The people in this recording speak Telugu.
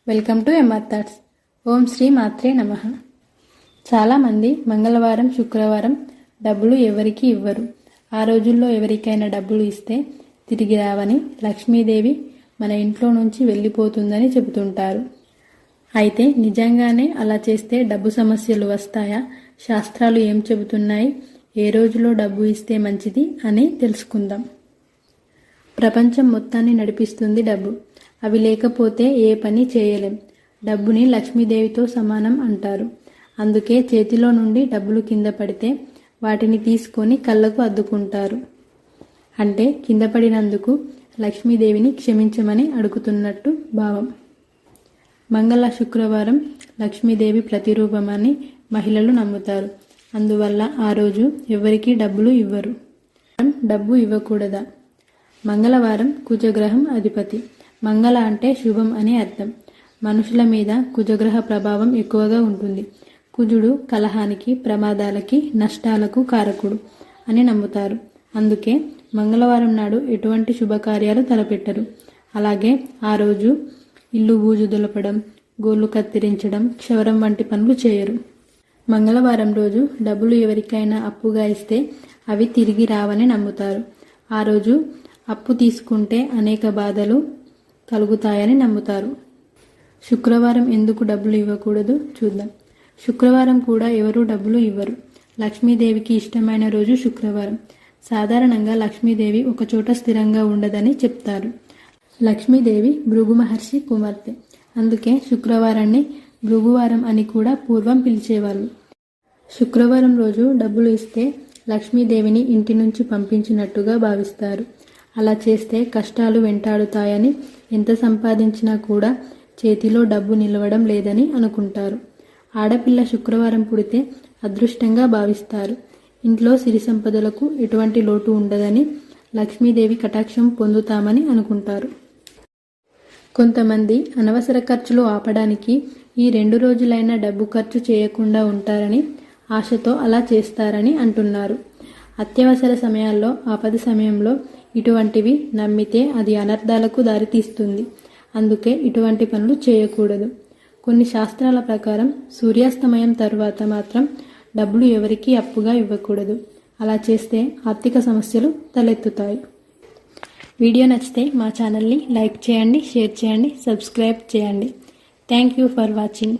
Welcome to MR thoughts. Om Shri మాత్రే నమః. చాలామంది మంగళవారం, శుక్రవారం డబ్బులు ఎవరికి ఇవ్వరు. ఆ రోజుల్లో ఎవరికైనా డబ్బులు ఇస్తే తిరిగి రావని, లక్ష్మీదేవి మన ఇంట్లో నుంచి వెళ్ళిపోతుందని చెబుతుంటారు. అయితే నిజంగానే అలా చేస్తే డబ్బు సమస్యలు వస్తాయా? శాస్త్రాలు ఏం చెబుతున్నాయి? ఏ రోజులో డబ్బు ఇస్తే మంచిది అని తెలుసుకుందాం. ప్రపంచం మొత్తాన్ని నడిపిస్తుంది డబ్బు. అవి లేకపోతే ఏ పని చేయలేం. డబ్బుని లక్ష్మీదేవితో సమానం అంటారు. అందుకే చేతిలో నుండి డబ్బులు కింద పడితే వాటిని తీసుకొని కళ్ళకు అద్దుకుంటారు. అంటే కింద పడినందుకు లక్ష్మీదేవిని క్షమించమని అడుగుతున్నట్టు భావం. మంగళ, శుక్రవారం లక్ష్మీదేవి ప్రతిరూపమని మహిళలు నమ్ముతారు. అందువల్ల ఆ రోజు ఎవరికీ డబ్బులు ఇవ్వరు. డబ్బు ఇవ్వకూడదా? మంగళవారం కుజగ్రహం అధిపతి. మంగళ అంటే శుభం అని అర్థం. మనుషుల మీద కుజగ్రహ ప్రభావం ఎక్కువగా ఉంటుంది. కుజుడు కలహానికి, ప్రమాదాలకి, నష్టాలకు కారకుడు అని నమ్ముతారు. అందుకే మంగళవారం నాడు ఎటువంటి శుభకార్యాలు తలపెట్టరు. అలాగే ఆ రోజు ఇల్లు బూజు దులపడం, గోళ్లు కత్తిరించడం, క్షవరం వంటి పనులు చేయరు. మంగళవారం రోజు డబ్బులు ఎవరికైనా అప్పుగా ఇస్తే అవి తిరిగి రావని నమ్ముతారు. ఆ రోజు అప్పు తీసుకుంటే అనేక బాధలు కలుగుతాయని నమ్ముతారు. శుక్రవారం ఎందుకు డబ్బులు ఇవ్వకూడదు చూద్దాం. శుక్రవారం కూడా ఎవరూ డబ్బులు ఇవ్వరు. లక్ష్మీదేవికి ఇష్టమైన రోజు శుక్రవారం. సాధారణంగా లక్ష్మీదేవి ఒకచోట స్థిరంగా ఉండదని చెప్తారు. లక్ష్మీదేవి భృగు మహర్షి కుమార్తె. అందుకే శుక్రవారాన్ని భృగువారం అని కూడా పూర్వం పిలిచేవాళ్ళు. శుక్రవారం రోజు డబ్బులు ఇస్తే లక్ష్మీదేవిని ఇంటి నుంచి పంపించినట్టుగా భావిస్తారు. అలా చేస్తే కష్టాలు వెంటాడుతాయని, ఎంత సంపాదించినా కూడా చేతిలో డబ్బు నిలవడం లేదని అనుకుంటారు. ఆడపిల్ల శుక్రవారం పుడితే అదృష్టంగా భావిస్తారు. ఇంట్లో సిరి సంపదలకు ఎటువంటి లోటు ఉండదని, లక్ష్మీదేవి కటాక్షం పొందుతామని అనుకుంటారు. కొంతమంది అనవసర ఖర్చులు ఆపడానికి ఈ 2 రోజులైనా డబ్బు ఖర్చు చేయకుండా ఉంటారని ఆశతో అలా చేస్తారని అంటున్నారు. అత్యవసర సమయాల్లో, ఆపద సమయంలో ఇటువంటివి నమ్మితే అది అనర్థాలకు దారితీస్తుంది. అందుకే ఇటువంటి పనులు చేయకూడదు. కొన్ని శాస్త్రాల ప్రకారం సూర్యాస్తమయం తరువాత మాత్రం డబ్బులు ఎవరికీ అప్పుగా ఇవ్వకూడదు. అలా చేస్తే ఆర్థిక సమస్యలు తలెత్తుతాయి. వీడియో నచ్చితే మా ఛానల్ని లైక్ చేయండి, షేర్ చేయండి, సబ్స్క్రైబ్ చేయండి. Thank you for watching.